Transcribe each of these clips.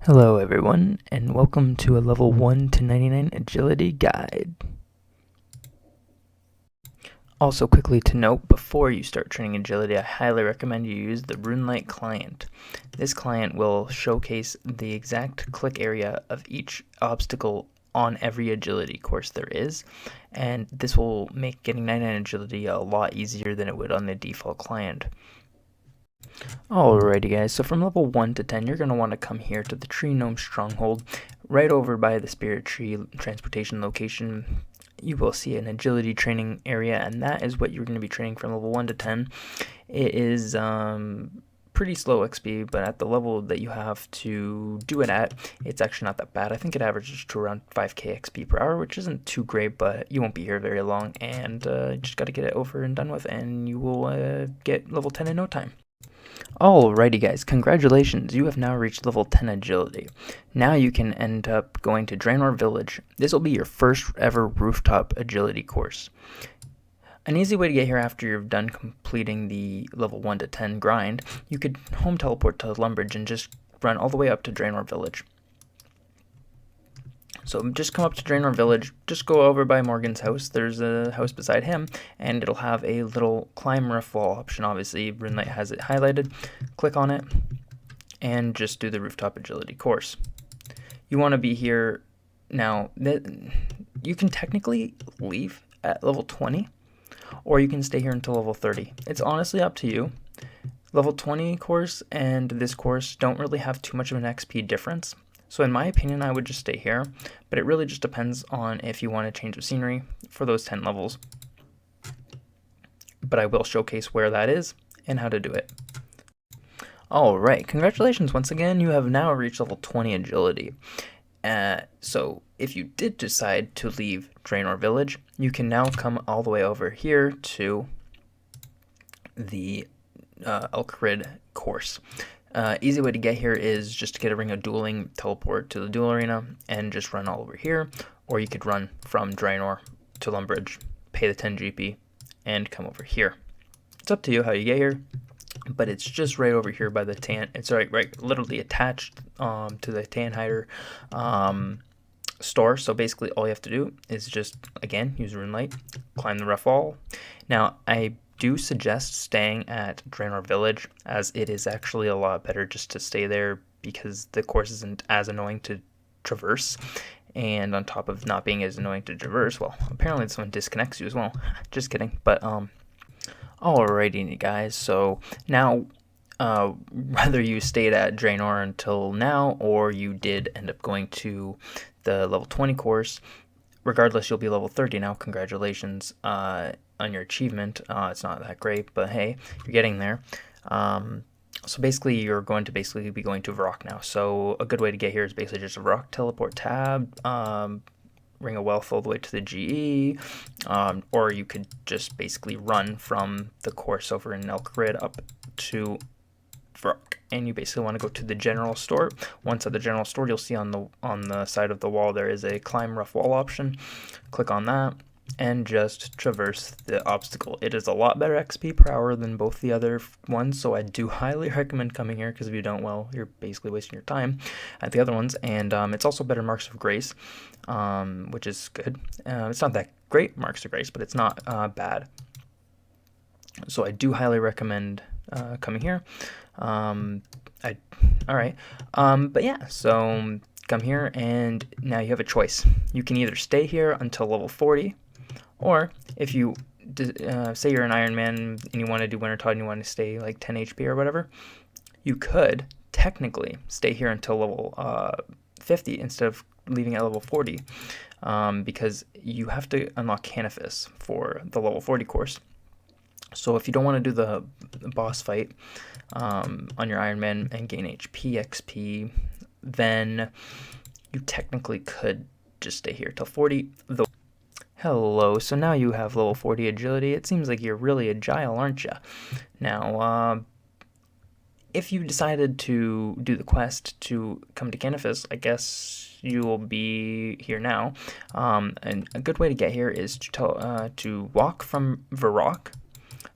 Hello everyone, and welcome to a level 1 to 99 agility guide. Also quickly to note, before you start training agility, I highly recommend you use the RuneLite client. This client will showcase the exact click area of each obstacle on every agility course there is, and this will make getting 99 agility a lot easier than it would on the default client. Alrighty guys, so from level 1 to 10, you're going to want to come here to the Tree Gnome Stronghold, right over by the Spirit Tree transportation location. You will see an agility training area, and that is what you're going to be training from level 1 to 10. It is pretty slow XP, but at the level that you have to do it at, it's actually not that bad. I think it averages to around 5k XP per hour, which isn't too great, but you won't be here very long, and you just got to get it over and done with, and you will get level 10 in no time. Alrighty guys, congratulations, you have now reached level 10 agility. Now you can end up going to Draenor Village. This will be your first ever rooftop agility course. An easy way to get here after you're done completing the level 1 to 10 grind, you could home teleport to Lumbridge and just run all the way up to Draenor Village. So just come up to Draenor Village, just go over by Morgan's house. There's a house beside him, and it'll have a little climb roof wall option. Obviously, RuneLite has it highlighted. Click on it, and just do the rooftop agility course. You want to be here now. You can technically leave at level 20, or you can stay here until level 30. It's honestly up to you. Level 20 course and this course don't really have too much of an XP difference. So in my opinion, I would just stay here, but it really just depends on if you want a change of scenery for those 10 levels. But I will showcase where that is and how to do it. Alright, congratulations once again, you have now reached level 20 agility. So if you did decide to leave Draenor Village, you can now come all the way over here to the Elkrid course. Easy way to get here is just to get a Ring of Dueling, teleport to the duel arena, and just run all over here. Or you could run from Draenor to Lumbridge, pay the 10 GP, and come over here. It's up to you how you get here, but it's just right over here by the tan. It's right literally attached to the Tan Hider store. So basically all you have to do is just, again, use RuneLite, climb the rough wall. Now, I do suggest staying at Draenor Village, as it is actually a lot better just to stay there because the course isn't as annoying to traverse, and on top of not being as annoying to traverse, well, apparently this one disconnects you as well. Just kidding. But alrighty guys, so now whether you stayed at Draenor until now or you did end up going to the level 20 course, regardless, you'll be level 30 now. Congratulations on your achievement. It's not that great, but hey, you're getting there. So basically, you're going to be going to Varrock now. So a good way to get here is basically just a Varrock teleport tab, Ring of Wealth all the way to the GE, or you could just basically run from the course over in Elkrid up to Varrock, and you basically want to go to the general store. Once at the general store, you'll see on the side of the wall there is a climb rough wall option. Click on that and just traverse the obstacle. It is a lot better XP per hour than both the other ones, so I do highly recommend coming here, because if you don't, well, you're basically wasting your time at the other ones. And it's also better Marks of Grace, which is good. It's not that great Marks of Grace, but it's not bad. So I do highly recommend coming here. But yeah, so come here, and now you have a choice. You can either stay here until level 40, or if you say you're an Ironman and you want to do Wintertide and you want to stay like 10 HP or whatever, you could technically stay here until level 50 instead of leaving at level 40, because you have to unlock Canifis for the level 40 course. So if you don't want to do the boss fight on your Ironman and gain HP, XP, then you technically could just stay here till 40. Hello, so now you have level 40 agility. It seems like you're really agile, aren't you? Now, if you decided to do the quest to come to Canifis, I guess you will be here now. And a good way to get here is to walk from Varrock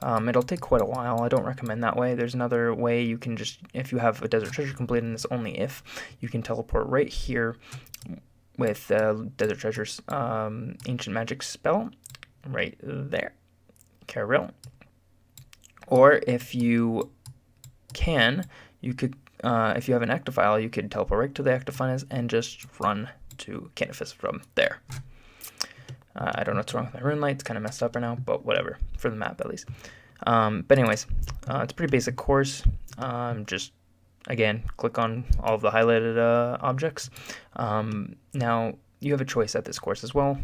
It'll take quite a while. I don't recommend that way. There's another way you can just, if you have a Desert Treasure complete, and it's only if, you can teleport right here with Desert Treasure's Ancient Magic spell, right there, Caril. Or if you can, you could, if you have an active file, you could teleport right to the active files and just run to Canifis from there. I don't know what's wrong with my rune light. It's kind of messed up right now, but whatever, for the map at least. But anyways, it's a pretty basic course. Just, again, click on all of the highlighted objects. Now, you have a choice at this course as well.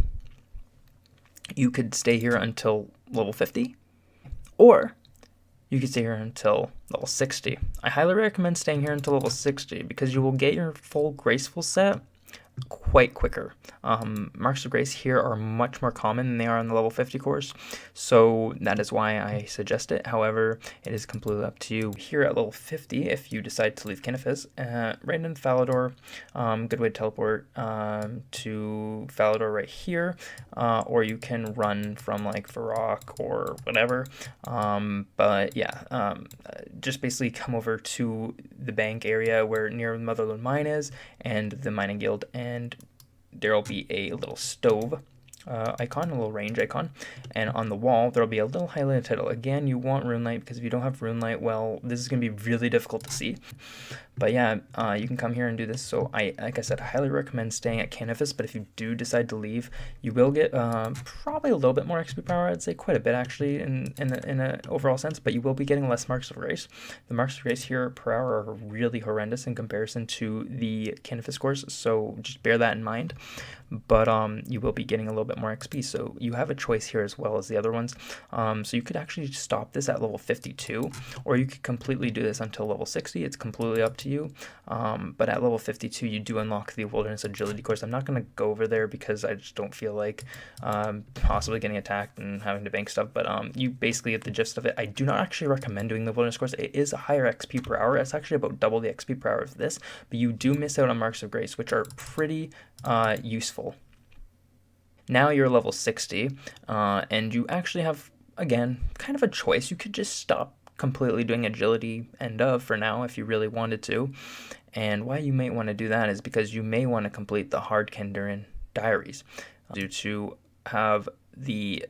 You could stay here until level 50, or you could stay here until level 60. I highly recommend staying here until level 60 because you will get your full graceful set quite quicker. Marks of Grace here are much more common than they are on the level 50 course, so that is why I suggest it. However, it is completely up to you. Here at level 50, if you decide to leave Canifis, right into Falador, good way to teleport to Falador right here, or you can run from like Varrock or whatever, but yeah, just basically come over to the bank area where near Motherland Mine is and the mining guild, and there'll be a little stove icon, a little range icon, and on the wall there'll be a little highlighted title. Again, you want rune light because if you don't have rune light, well, this is going to be really difficult to see. But yeah, you can come here and do this. So like I said, I highly recommend staying at Canifis, but if you do decide to leave, you will get probably a little bit more XP power. I'd say quite a bit actually in an overall sense, but you will be getting less Marks of Grace. The Marks of Grace here per hour are really horrendous in comparison to the Canifis course, so just bear that in mind. But you will be getting a little bit more XP, so you have a choice here as well as the other ones. So you could actually stop this at level 52, or you could completely do this until level 60. It's completely up to you. But at level 52, you do unlock the Wilderness Agility course. I'm not going to go over there because I just don't feel like possibly getting attacked and having to bank stuff. But you basically get the gist of it. I do not actually recommend doing the Wilderness course. It is a higher XP per hour. It's actually about double the XP per hour of this, but you do miss out on Marks of Grace, which are pretty useful. Now you're level 60, and you actually have, again, kind of a choice. You could just stop completely doing agility end of for now if you really wanted to. And why you may want to do that is because you may want to complete the Hard Kendurin diaries due to have the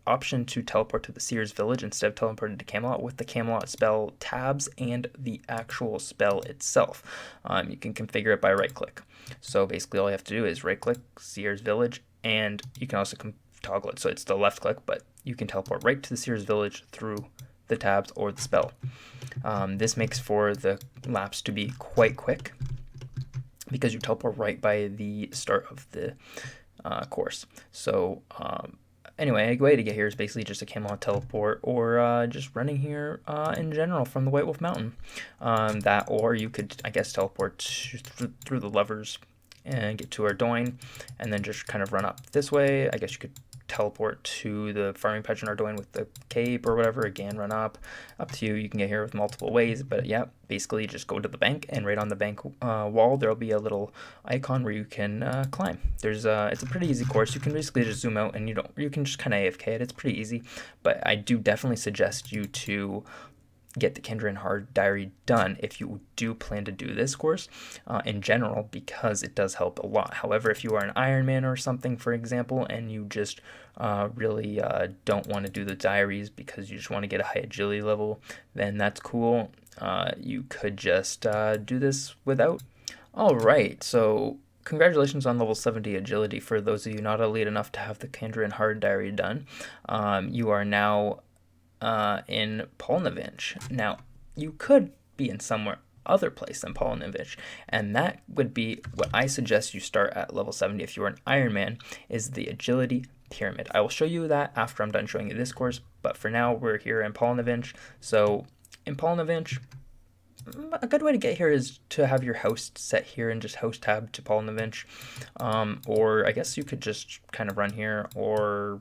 option to teleport to the Seer's Village instead of teleporting to Camelot with the Camelot spell tabs and the actual spell itself. You can configure it by right click. So basically all you have to do is right click Seer's Village, and you can also toggle it. So it's the left click, but you can teleport right to the Seer's Village through the tabs or the spell. This makes for the laps to be quite quick because you teleport right by the start of the course. So anyway, a way to get here is basically just a Camelot teleport, or just running here in general from the White Wolf Mountain. That, or you could, I guess, teleport through the levers and get to Ardoyne, and then just kind of run up this way. I guess you could teleport to the farming patch in Ardoyne with the cape or whatever. Again, run up to you. You can get here with multiple ways, but yeah, basically just go to the bank, and right on the bank wall there'll be a little icon where you can climb. There's it's a pretty easy course. You can basically just zoom out and you can just kind of AFK it. It's pretty easy, but I do definitely suggest you to get the Kendurin Hard Diary done if you do plan to do this course in general, because it does help a lot. However, if you are an Ironman or something, for example, and you just really don't want to do the diaries because you just want to get a high agility level, then that's cool. You could just do this without. All right, so congratulations on level 70 agility. For those of you not elite enough to have the Kendurin Hard Diary done, you are now in Polnavinch. Now, you could be in somewhere other place than Polnavinch, and that would be what I suggest you start at level 70 if you are an Ironman, is the Agility Pyramid. I will show you that after I'm done showing you this course, but for now we're here in Polnavinch. So in Polnavinch, a good way to get here is to have your host set here and just host tab to Polnavinch, or I guess you could just kind of run here, or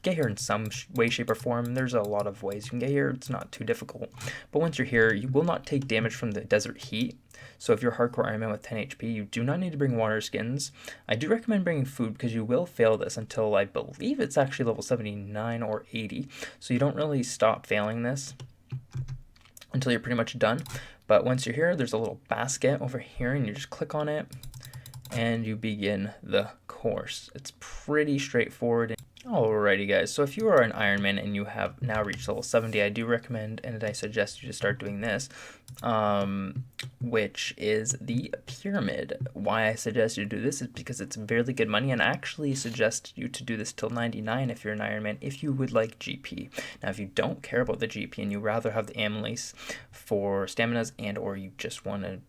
get here in some way, shape, or form. There's a lot of ways you can get here. It's not too difficult. But once you're here, you will not take damage from the desert heat. So if you're hardcore Ironman with 10 HP, you do not need to bring water skins. I do recommend bringing food because you will fail this until I believe it's actually level 79 or 80. So you don't really stop failing this until you're pretty much done. But once you're here, there's a little basket over here, and you just click on it and you begin the course. It's pretty straightforward. Alrighty guys, so if you are an Ironman and you have now reached level 70, I do recommend and I suggest you to start doing this, which is the pyramid. Why I suggest you do this is because it's really good money, and I actually suggest you to do this till 99 if you're an Ironman, if you would like GP. Now if you don't care about the GP and you rather have the amylase for staminas, and or you just want to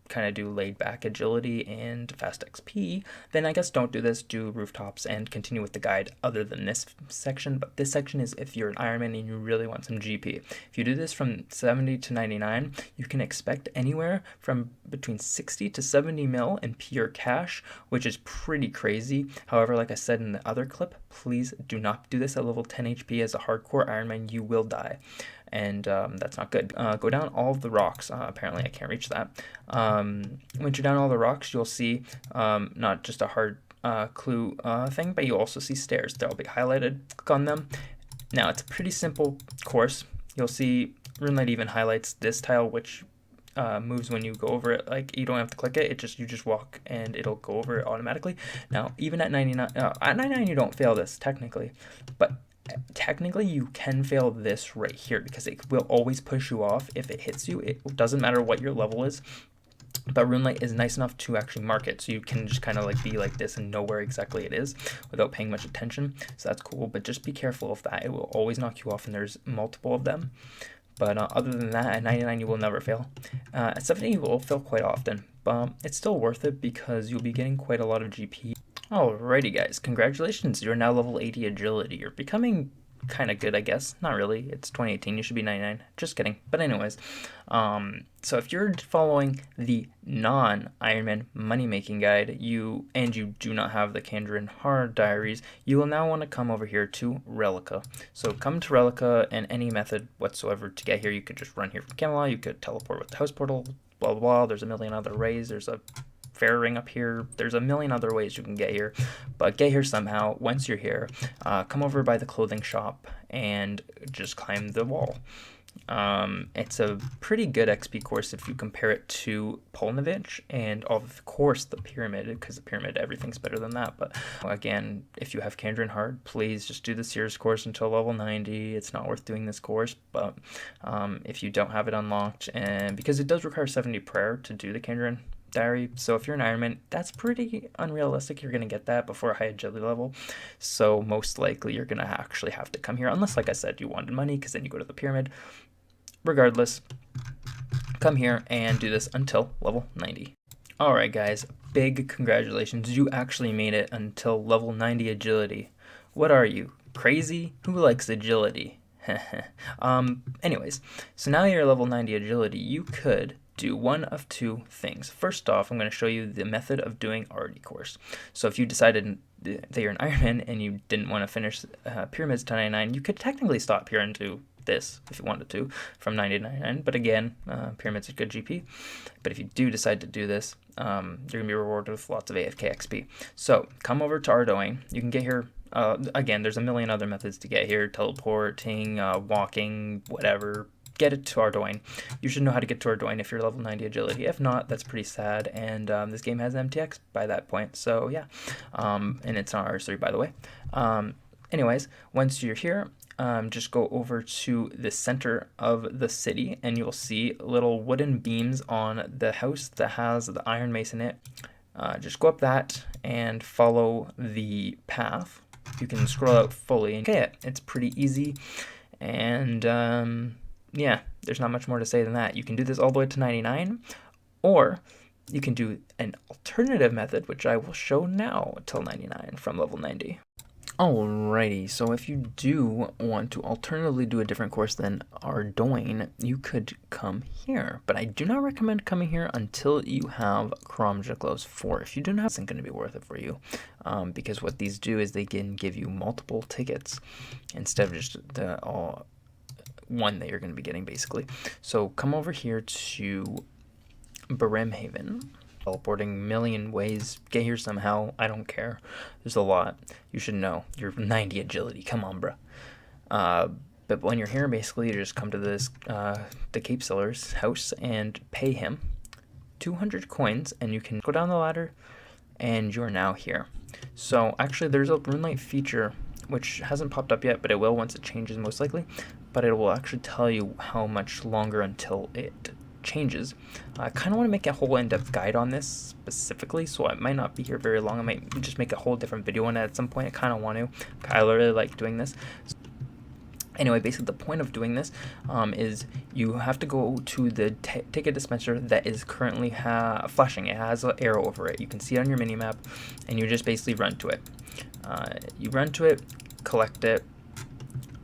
kind of do laid back agility and fast XP, then I guess don't do this, do rooftops and continue with the guide other than this section. But this section is if you're an Ironman and you really want some GP. If you do this from 70 to 99, you can expect anywhere from between 60 to 70 mil in pure cash, which is pretty crazy. However, like I said in the other clip, please do not do this at level 10 HP as a hardcore Ironman. You will die, and that's not good. Go down all of the rocks. Apparently I can't reach that. Once you're down all the rocks, you'll see not just a hard clue thing, but you'll also see stairs. They'll be highlighted. Click on them. Now it's a pretty simple course. You'll see RuneLight even highlights this tile, which moves when you go over it. Like, you don't have to click it, you just walk and it'll go over it automatically. Now even at 99, at 99 you don't fail this technically, but technically you can fail this right here because it will always push you off if it hits you. It doesn't matter what your level is, but RuneLight is nice enough to actually mark it, so you can just kind of like be like this and know where exactly it is without paying much attention. So that's cool, but just be careful of that. It will always knock you off, and there's multiple of them. But other than that, at 99 you will never fail. At 70 you will fail quite often, but it's still worth it because you'll be getting quite a lot of GP. Alrighty guys, congratulations, you're now level 80 agility. You're becoming kind of good, I guess. Not really, it's 2018, you should be 99. Just kidding. But anyways, so if you're following the non-Ironman money-making guide, you do not have the Kandrin Hard Diaries, you will now want to come over here to Relica. So come to Relica, and any method whatsoever to get here. You could just run here from Camelot, you could teleport with the house portal, blah blah blah. There's a million other ways. There's a fair ring up here. There's a million other ways you can get here, but get here somehow. Once you're here, come over by the clothing shop and just climb the wall. It's a pretty good XP course if you compare it to Polnovich, and of course the pyramid, because the pyramid, everything's better than that. But again, if you have Kandrin Hard, please just do the Sears course until level 90. It's not worth doing this course, but if you don't have it unlocked, and because it does require 70 prayer to do the Kandrin Diary, so if you're an Ironman, that's pretty unrealistic. You're going to get that before a high agility level, so most likely you're going to actually have to come here, unless, like I said, you wanted money, because then you go to the pyramid. Regardless, come here and do this until level 90. Alright guys, big congratulations, you actually made it until level 90 agility. What are you, crazy? Who likes agility? Anyways, so now you're level 90 agility, you could do one of two things. First off, I'm going to show you the method of doing RD course. So if you decided that you're an Ironman and you didn't want to finish Pyramids to 99, you could technically stop here and do this if you wanted to from 90 to 99. But again, Pyramids are good GP. But if you do decide to do this, you're going to be rewarded with lots of AFK XP. So come over to Ardoin. You can get here. Again, there's a million other methods to get here. Teleporting, walking, whatever. Get it to Ardoin. You should know how to get to Ardoin if you're level 90 agility. If not, that's pretty sad. And this game has MTX by that point. So yeah, and it's not RS3 by the way. Anyways, once you're here, just go over to the center of the city and you'll see little wooden beams on the house that has the iron mace in it. Just go up that and follow the path. You can scroll out fully and get it. It's pretty easy, and yeah, there's not much more to say than that. You can do this all the way to 99, or you can do an alternative method, which I will show now, till 99 from level 90. Alrighty, so if you do want to alternatively do a different course than Ardoin, you could come here. But I do not recommend coming here until you have Chrome Gloves 4. If you do not, it's not going to be worth it for you. Because what these do is they can give you multiple tickets instead of just the one that you're going to be getting, basically. So come over here to Brimhaven. Teleporting million ways. Get here somehow. I don't care. There's a lot. You should know. You're 90 agility. Come on, bruh. But when you're here, basically, you just come to this the Cape Seller's house and pay him 200 coins, and you can go down the ladder, and you're now here. So actually, there's a RuneLite feature which hasn't popped up yet, but it will once it changes, most likely. But it will actually tell you how much longer until it changes. I kind of want to make a whole in-depth guide on this specifically, so I might not be here very long. I might just make a whole different video on it at some point. I kind of want to. I really like doing this. Anyway, basically the point of doing this is you have to go to the ticket dispenser that is currently flashing. It has an arrow over it. You can see it on your mini-map, and you just basically run to it. You run to it, collect it,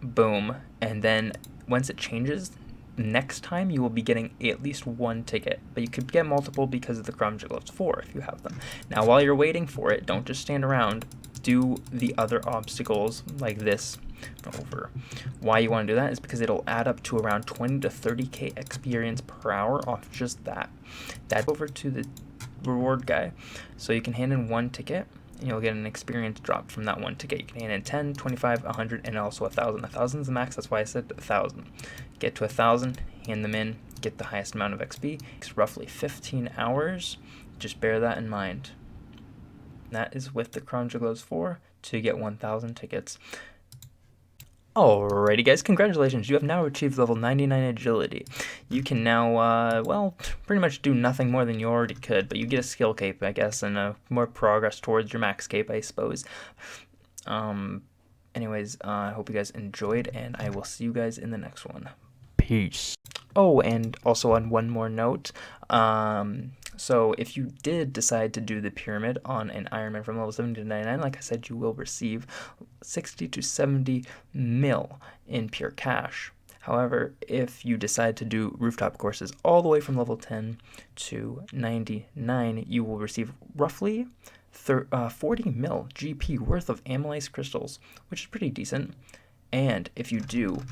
boom, and then once it changes, next time you will be getting at least one ticket, but you could get multiple because of the Chrome Gloves 4 if you have them. Now while you're waiting for it, don't just stand around, do the other obstacles like this over. Why you want to do that is because it'll add up to around 20 to 30k experience per hour off just that. That's over to the reward guy, so you can hand in one ticket and you'll get an experience drop from that one ticket. You can hand in 10, 25, 100, and also 1,000. 1,000 is the max, that's why I said 1,000. Get to 1,000, hand them in, get the highest amount of XP. It's roughly 15 hours. Just bear that in mind. That is with the Chrome Gloves 4 to get 1,000 tickets. Alrighty guys, congratulations, you have now achieved level 99 agility. You can now, well, pretty much do nothing more than you already could, but you get a skill cape, I guess, and more progress towards your max cape, I suppose. Anyways, I hope you guys enjoyed, and I will see you guys in the next one. Peace. Oh, and also on one more note, so if you did decide to do the pyramid on an Ironman from level 70 to 99, like I said, you will receive 60 to 70 mil in pure cash. However, if you decide to do rooftop courses all the way from level 10 to 99, you will receive roughly 40 mil GP worth of amylase crystals, which is pretty decent. And if you do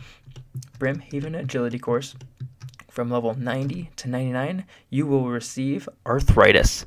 Brimhaven Agility course from level 90 to 99, you will receive arthritis.